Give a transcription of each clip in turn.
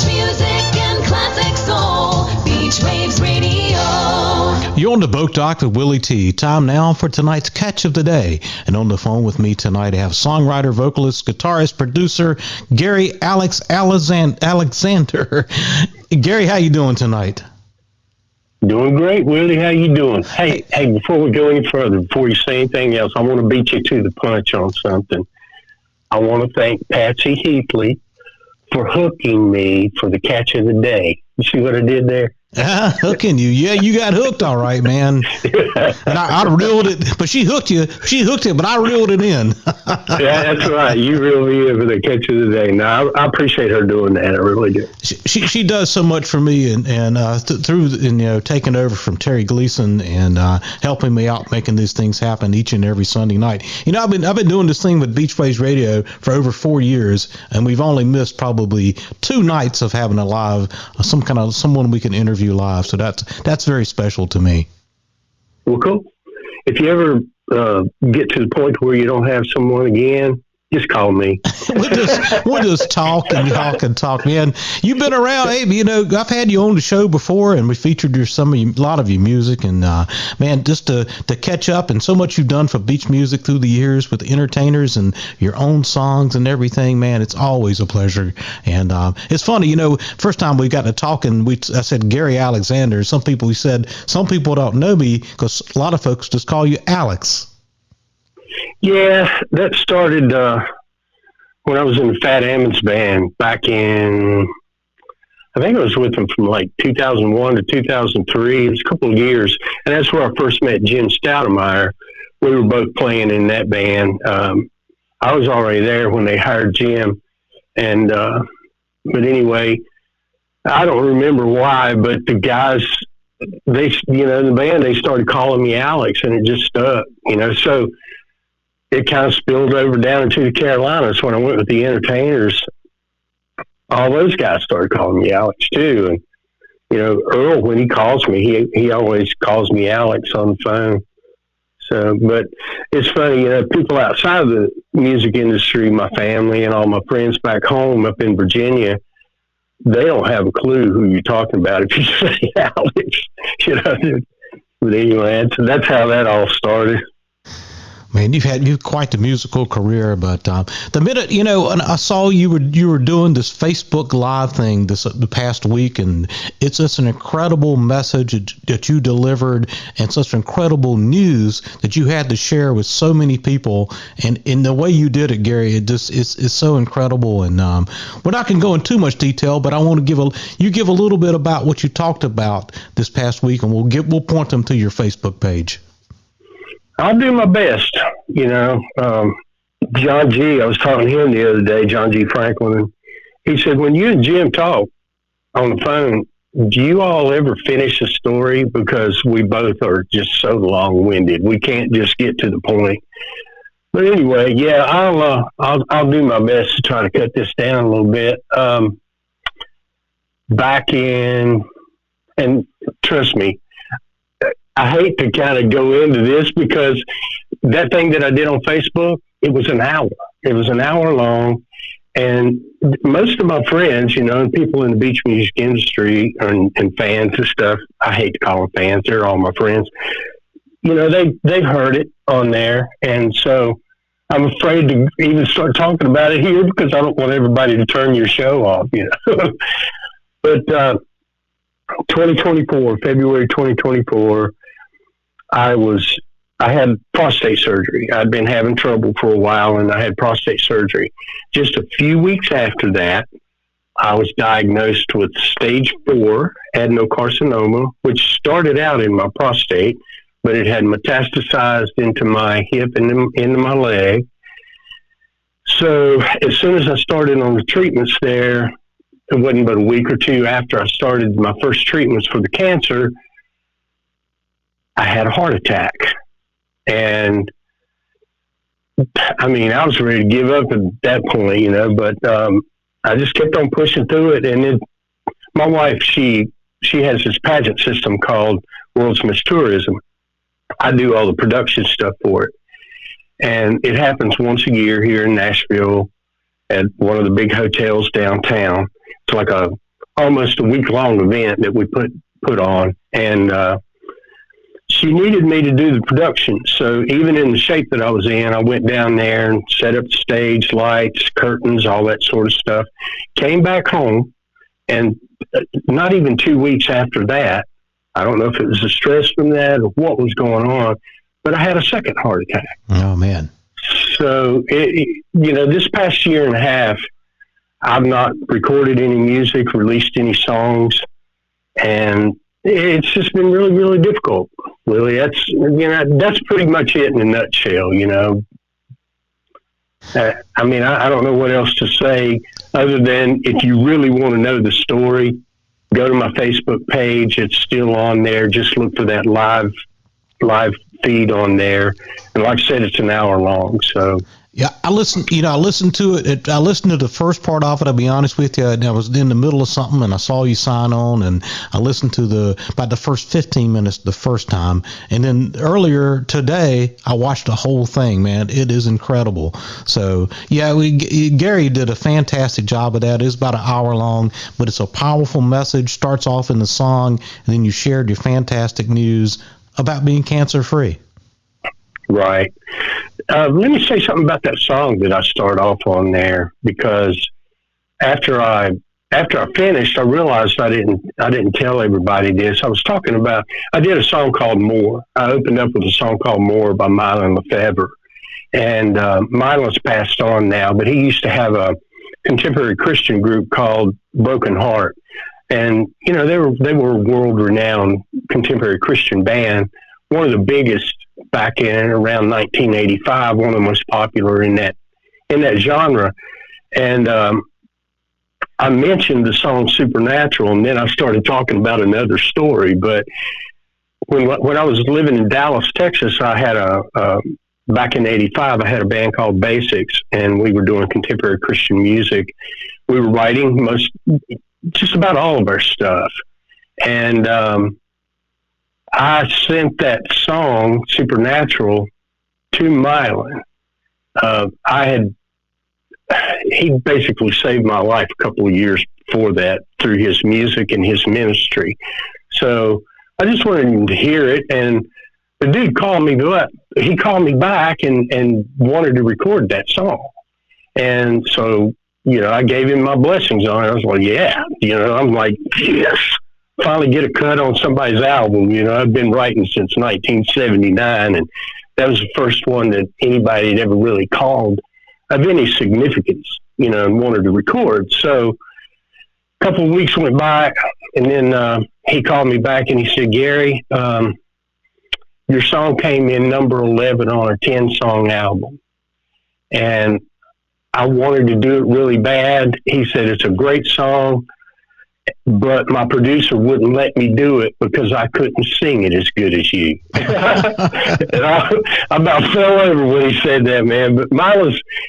Beach music and classic soul. Beach Waves Radio. You're on the Boat Dock with Willie T. Time now for tonight's catch of the day. And on the phone with me tonight, I have songwriter, vocalist, guitarist, producer, Gary Alexander. Gary, how you doing tonight? Doing great, Willie. How you doing? Hey, before we go any further, before you say anything else, I want to beat you to the punch on something. I want to thank Patsy Heatley for hooking me for the catch of the day. You see what I did there? Hooking you. Yeah, you got hooked all right, man. And I reeled it, but she hooked you. She hooked it, but I reeled it in. Yeah, that's right. You reeled me in for the catch of the day. No, I appreciate her doing that. I really do. She does so much for me, and through taking over from Terry Gleason and helping me out making these things happen each and every Sunday night. I've been doing this thing with Beach Waves Radio for over 4 years, and we've only missed probably 2 nights of having a live someone we can interview live, so that's very special to me. Well, cool. If you ever get to the point where you don't have someone again, just call me. we'll just talk and talk, man. You've been around. Hey, I've had you on the show before, and we featured a lot of your music, and man, just to catch up, and so much you've done for beach music through the years with entertainers and your own songs and everything, man. It's always a pleasure, and it's funny, first time we got to talking, I said Gary Alexander. Some people don't know me because a lot of folks just call you Alex. Yeah, that started when I was in the Fat Emmons band back in, I think I was with them from like 2001 to 2003. It was a couple of years. And that's where I first met Jim Stoudemire. We were both playing in that band. I was already there when they hired Jim. And, but anyway, I don't remember why, but the guys, the band, they started calling me Alex, and it just stuck, so it kind of spilled over down into the Carolinas. When I went with the entertainers, all those guys started calling me Alex too. And, Earl, when he calls me, he always calls me Alex on the phone. So, but it's funny, people outside of the music industry, my family and all my friends back home up in Virginia, they don't have a clue who you're talking about if you say Alex, But anyway, that's how that all started. Man, you've quite the musical career, but the minute and I saw you were doing this Facebook Live thing the past week, and it's just an incredible message that you delivered, and such incredible news that you had to share with so many people, and in the way you did it, Gary, it's so incredible. And we're not going to go in too much detail, but I want to give a little bit about what you talked about this past week, and we'll point them to your Facebook page. I'll do my best. John G., I was talking to him the other day, John G. Franklin, and he said, when you and Jim talk on the phone, do you all ever finish a story? Because we both are just so long-winded. We can't just get to the point. But anyway, yeah, I'll do my best to try to cut this down a little bit. Back in, and trust me, I hate to kind of go into this because that thing that I did on Facebook, it was an hour. It was an hour long. And most of my friends, and people in the beach music industry and fans and stuff, I hate to call them fans, they're all my friends, they've heard it on there. And so I'm afraid to even start talking about it here because I don't want everybody to turn your show off, But 2024, February 2024, I had prostate surgery. I'd been having trouble for a while, and I had prostate surgery. Just a few weeks after that, I was diagnosed with stage 4 adenocarcinoma, which started out in my prostate, but it had metastasized into my hip and into my leg. So as soon as I started on the treatments there, it wasn't but a week or two after I started my first treatments for the cancer, I had a heart attack. And I was ready to give up at that point, but I just kept on pushing through it. And then my wife, she has this pageant system called World's Miss Tourism. I do all the production stuff for it. And it happens once a year here in Nashville at one of the big hotels downtown. It's like a almost a week-long event that we put on, and she needed me to do the production. So even in the shape that I was in, I went down there and set up the stage, lights, curtains, all that sort of stuff. Came back home, and not even 2 weeks after that, I don't know if it was the stress from that or what was going on, but I had a second heart attack. Oh, man. So, this past year and a half, I've not recorded any music, released any songs, and it's just been really, really difficult. Really, that's pretty much it in a nutshell. I don't know what else to say other than if you really want to know the story, go to my Facebook page. It's still on there. Just look for that live feed on there. And like I said, it's an hour long. So yeah, I listened to it. I listened to the first part of it. I'll be honest with you. And I was in the middle of something and I saw you sign on, and I listened to about the first 15 minutes the first time. And then earlier today, I watched the whole thing, man. It is incredible. So yeah, Gary did a fantastic job of that. It's about an hour long, but it's a powerful message. Starts off in the song, and then you shared your fantastic news about being cancer free. Right. Let me say something about that song that I start off on there, because after I finished, I realized I didn't tell everybody this. I did a song called More. I opened up with a song called More by Mylon Lefebvre. And Mylon's passed on now, but he used to have a contemporary Christian group called Broken Heart. And, they were a world-renowned contemporary Christian band, one of the biggest back in around 1985, one of the most popular in that genre. And I mentioned the song Supernatural, and then I started talking about another story. But when I was living in Dallas, Texas, I had back in 85, I had a band called Basics, and we were doing contemporary Christian music. We were writing just about all of our stuff. And I sent that song, Supernatural, to Mylon. He basically saved my life a couple of years before that through his music and his ministry. So I just wanted him to hear it. And the dude called me back and wanted to record that song. And so, I gave him my blessings on it. I was like, yeah, I'm like, yes. Finally get a cut on somebody's album. I've been writing since 1979, and that was the first one that anybody had ever really called of any significance, and wanted to record. So a couple of weeks went by, and then he called me back and he said, Gary, your song came in number 11 on a 10-song album, and I wanted to do it really bad. He said, it's a great song, but my producer wouldn't let me do it because I couldn't sing it as good as you. And I about fell over when he said that, man. But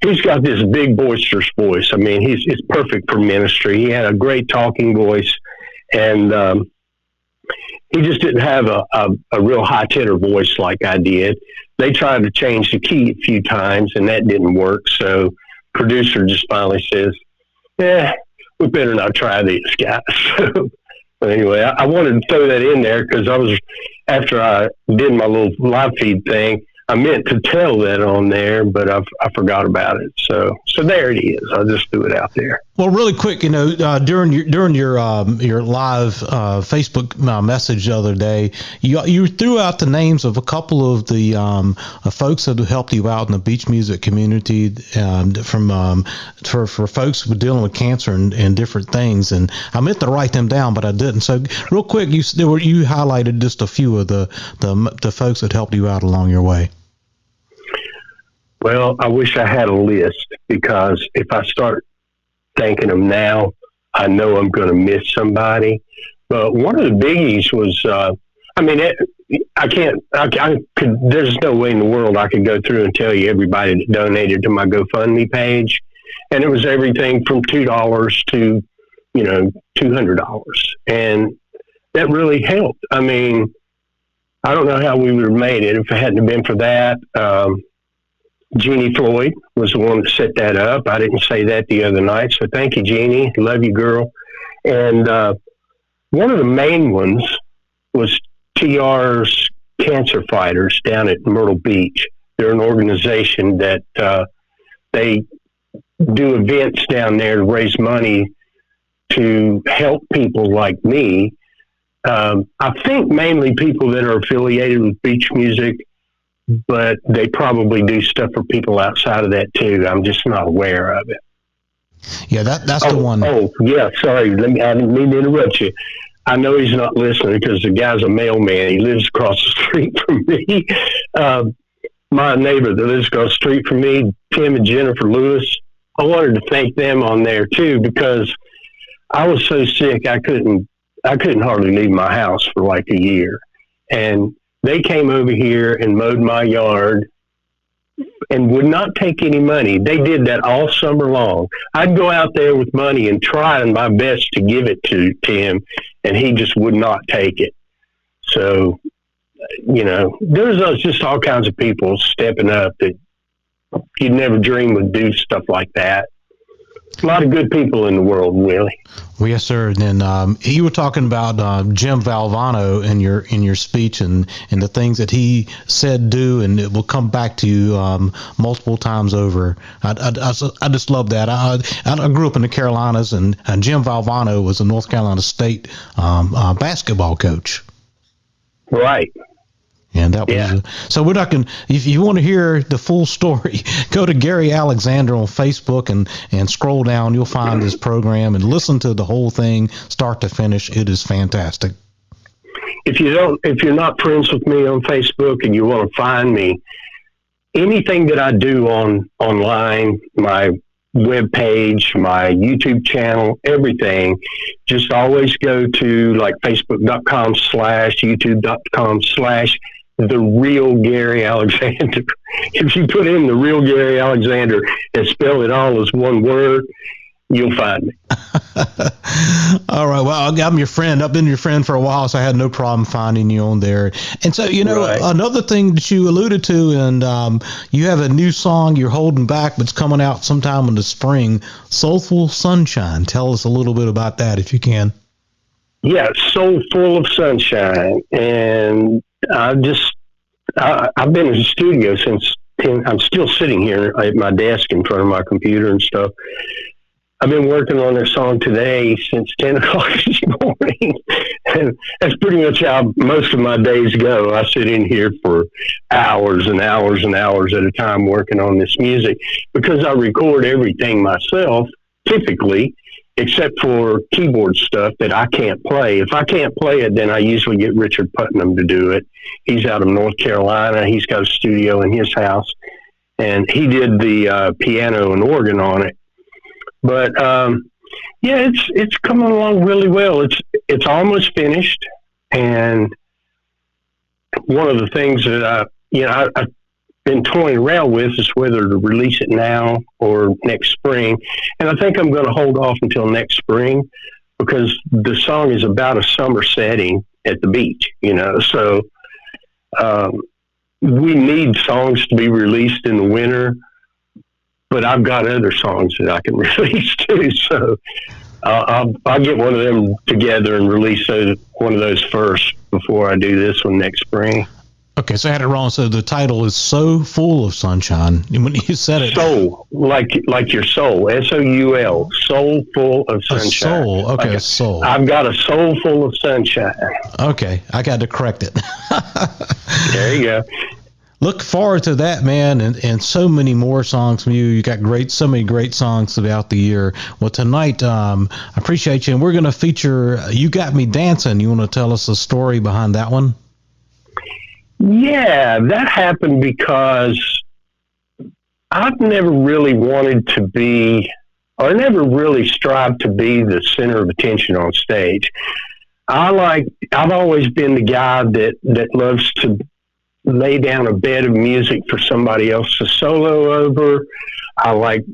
he's got this big, boisterous voice. I mean, it's perfect for ministry. He had a great talking voice, and he just didn't have a real high tenor voice like I did. They tried to change the key a few times, and that didn't work. So producer just finally says, yeah, we better not try these guys. But anyway, I wanted to throw that in there because after I did my little live feed thing, I meant to tell that on there, but I forgot about it. So there it is. I just threw it out there. Well, really quick, during your live Facebook message the other day, you threw out the names of a couple of the folks that helped you out in the beach music community, for folks who were dealing with cancer and different things. And I meant to write them down, but I didn't. So real quick, you highlighted just a few of the folks that helped you out along your way. Well, I wish I had a list, because if I start thanking them now, I know I'm going to miss somebody. But one of the biggies was, there's no way in the world I could go through and tell you everybody that donated to my GoFundMe page. And it was everything from $2 to, $200. And that really helped. I mean, I don't know how we would have made it if it hadn't been for that. Jeannie Floyd was the one that set that up. I didn't say that the other night, so thank you, Jeannie. Love you, girl. And one of the main ones was TR's Cancer Fighters down at Myrtle Beach. They're an organization that they do events down there to raise money to help people like me. I think mainly people that are affiliated with beach music, but they probably do stuff for people outside of that too. I'm just not aware of it. Yeah, that's the one. Oh, yeah. Sorry, I didn't mean to interrupt you. I know he's not listening because the guy's a mailman. He lives across the street from me. My neighbor that lives across the street from me, Tim and Jennifer Lewis, I wanted to thank them on there too, because I was so sick I couldn't hardly leave my house for like a year. And they came over here and mowed my yard and would not take any money. They did that all summer long. I'd go out there with money and try my best to give it to him, and he just would not take it. So, there's just all kinds of people stepping up that you'd never dream would do stuff like that. A lot of good people in the world, Willie. Well, yes, sir. And then you were talking about Jim Valvano in your speech and the things that he said, do, and it will come back to you multiple times over. I just love that. I grew up in the Carolinas, and Jim Valvano was a North Carolina State basketball coach. Right. And that was so we're not going. If you want to hear the full story, go to Gary Alexander on Facebook and scroll down. You'll find this program and listen to the whole thing, start to finish. It is fantastic. If you're not friends with me on Facebook and you want to find me, anything that I do online, my webpage, my YouTube channel, everything, just always go to like facebook.com/youtube.com/ The Real Gary Alexander. If you put in The Real Gary Alexander and spell it all as one word, you'll find me. All right. Well, I'm your friend. I've been your friend for a while, so I had no problem finding you on there. And so, right. Another thing that you alluded to, and you have a new song you're holding back, but it's coming out sometime in the spring, Soulful Sunshine. Tell us a little bit about that, if you can. Yeah, Soul Full of Sunshine. And I've been in the studio since 10. I'm still sitting here at my desk in front of my computer and stuff. I've been working on this song today since 10 o'clock this morning. And that's pretty much how most of my days go. I sit in here for hours and hours and hours at a time working on this music because I record everything myself, typically, except for keyboard stuff that I can't play. If I can't play it, then I usually get Richard Putnam to do it. He's out of North Carolina. He's got a studio in his house, and he did the piano and organ on it. But it's coming along really well. It's almost finished, and one of the things that I've been toying around with is whether to release it now or next spring. And I think I'm going to hold off until next spring because the song is about a summer setting at the beach, so we need songs to be released in the winter, but I've got other songs that I can release too. So I'll get one of them together and release one of those first before I do this one next spring. Okay, so I had it wrong. So the title is So Full of Sunshine. When you said it, soul, like your soul, SOUL, soul full of sunshine. A soul, okay, like soul. I've got a soul full of sunshine. Okay, I got to correct it. There you go. Look forward to that, man, and so many more songs from you. You got so many great songs throughout the year. Well, tonight, I appreciate you, and we're going to feature You Got Me Dancing. You want to tell us the story behind that one? Yeah, that happened because I've never really wanted to be, or never really strived to be the center of attention on stage. I've always been the guy that loves to lay down a bed of music for somebody else to solo over. I like,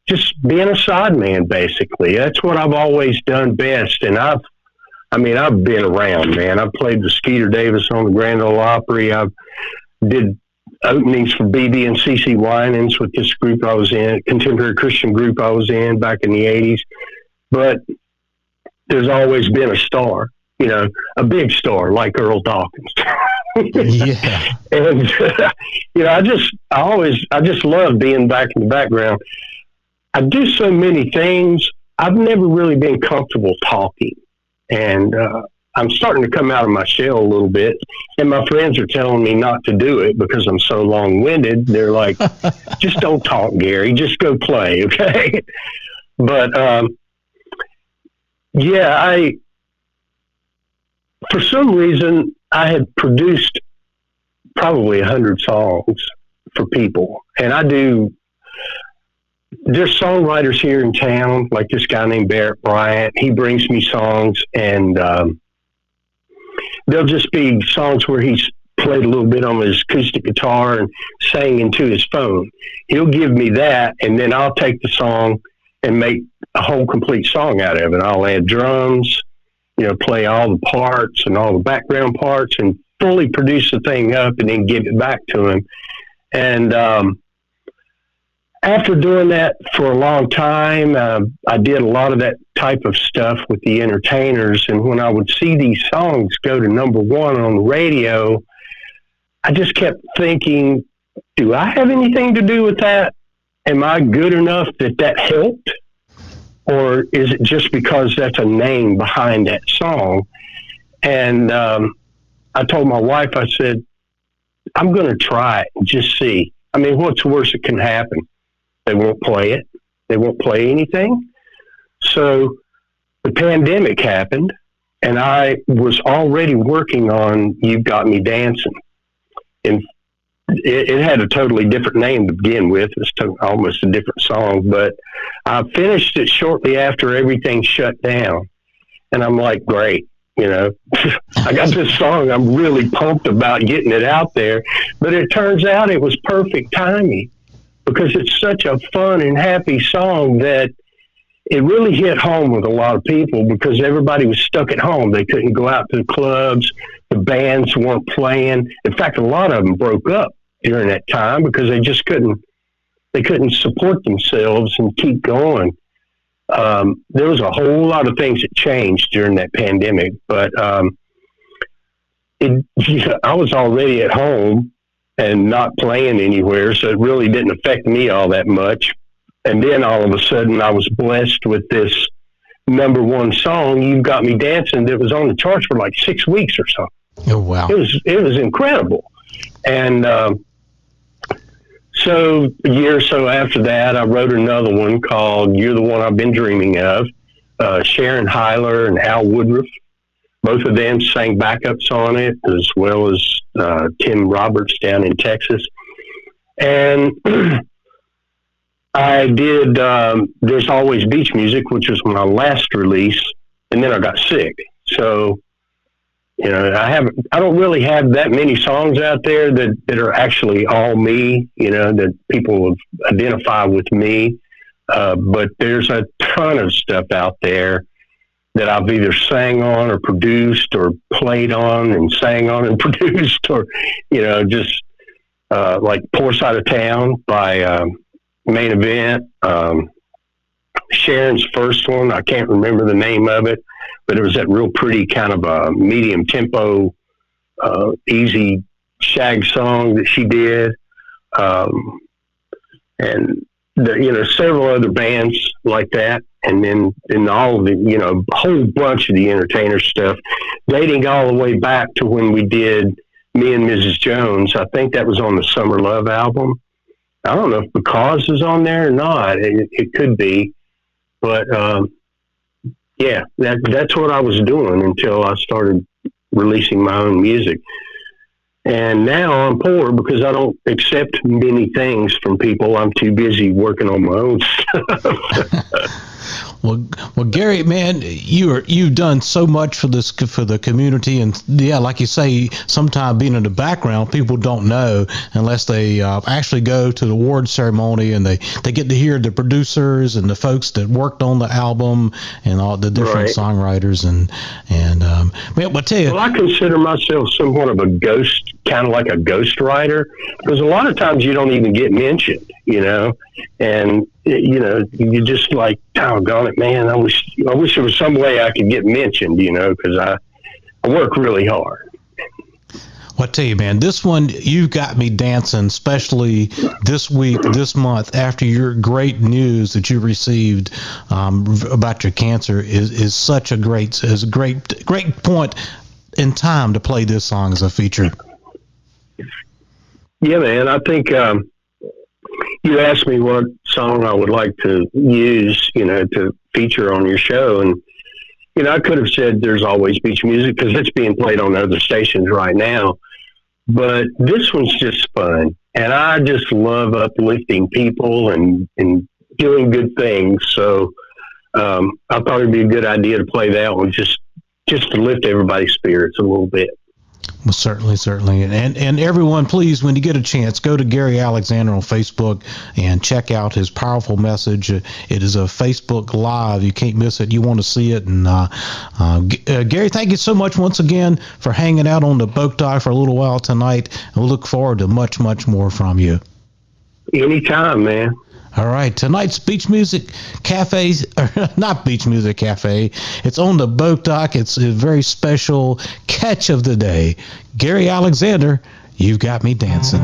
just being a sideman, basically. That's what I've always done best. And I've been around, man. I've played with Skeeter Davis on the Grand Ole Opry. I did openings for BB and CC Winans with this group I was in, contemporary Christian group I was in back in the 80s. But there's always been a star, a big star like Earl Dawkins. Yeah. And, I just love being back in the background. I do so many things. I've never really been comfortable talking. And I'm starting to come out of my shell a little bit. And my friends are telling me not to do it because I'm so long-winded. They're like, just don't talk, Gary. Just go play, okay? But, for some reason, I had produced probably 100 songs for people. And there's songwriters here in town, like this guy named Barrett Bryant. He brings me songs, and they'll just be songs where he's played a little bit on his acoustic guitar and sang into his phone. He'll give me that, and then I'll take the song and make a whole complete song out of it. I'll add drums, play all the parts and all the background parts and fully produce the thing up and then give it back to him. And after doing that for a long time, I did a lot of that type of stuff with the entertainers. And when I would see these songs go to number one on the radio, I just kept thinking, do I have anything to do with that? Am I good enough that helped? Or is it just because that's a name behind that song? And I told my wife, I said, I'm going to try it and just see. I mean, what's the worst that can happen? They won't play it. They won't play anything. So the pandemic happened, and I was already working on You've Got Me Dancing. And it had a totally different name to begin with. It's almost a different song, but I finished it shortly after everything shut down. And I'm like, great, I got this song. I'm really pumped about getting it out there. But it turns out it was perfect timing because it's such a fun and happy song that it really hit home with a lot of people because everybody was stuck at home. They couldn't go out to the clubs. The bands weren't playing. In fact, a lot of them broke up during that time because they just couldn't support themselves and keep going. There was a whole lot of things that changed during that pandemic, but I was already at home and not playing anywhere, so it really didn't affect me all that much. And then all of a sudden I was blessed with this number one song, You've Got Me Dancing, that was on the charts for like 6 weeks or so. Oh, wow. It was incredible. And so a year or so after that, I wrote another one called You're the One I've Been Dreaming Of. Sharon Hyler and Al Woodruff, both of them sang backups on it, as well as Tim Roberts down in Texas. And I did There's Always Beach Music, which was my last release, and then I got sick. So, I don't really have that many songs out there that are actually all me, that people would identify with me. But there's a ton of stuff out there that I've either sang on or produced or played on and sang on and produced, or, just like Poor Side of Town by Main Event. Sharon's first one, I can't remember the name of it, but it was that real pretty kind of a medium tempo, easy shag song that she did. And several other bands like that. And then all of the, a whole bunch of the entertainer stuff, dating all the way back to when we did Me and Mrs. Jones. I think that was on the Summer Love album. I don't know if Because is on there or not. It could be. But, that's what I was doing until I started releasing my own music. And now I'm poor because I don't accept many things from people. I'm too busy working on my own stuff. Well, Gary, man, you've done so much for the community, and like you say, sometimes being in the background, people don't know unless they actually go to the award ceremony and they get to hear the producers and the folks that worked on the album and all the different songwriters and man, I'll tell you. Well, I consider myself somewhat of a ghost, kind of like a ghost writer, because a lot of times you don't even get mentioned, and you know, you just like, doggone it, man. I wish there was some way I could get mentioned, you know, because I work really hard. Well, I tell you, man, this one, You've Got Me Dancing, especially this week, this month, after your great news that you received about your cancer, is such a great point in time to play this song as a feature. Yeah, man. I think you asked me what song I would like to use, you know, to feature on your show, and you know, I could have said There's Always Beach Music because it's being played on other stations right now. But this one's just fun, and I just love uplifting people and doing good things. So I thought it'd be a good idea to play that one just to lift everybody's spirits a little bit. Well, certainly. And everyone, please, when you get a chance, go to Gary Alexander on Facebook and check out his powerful message. It is a Facebook Live. You can't miss it. You want to see it. And Gary, thank you so much once again for hanging out on the boat dock for a little while tonight. And we'll look forward to much, much more from you. Anytime, man. All right, tonight's Beach Music Cafe, not Beach Music Cafe, it's on the boat dock. It's a very special catch of the day. Gary Alexander, You've Got Me Dancing.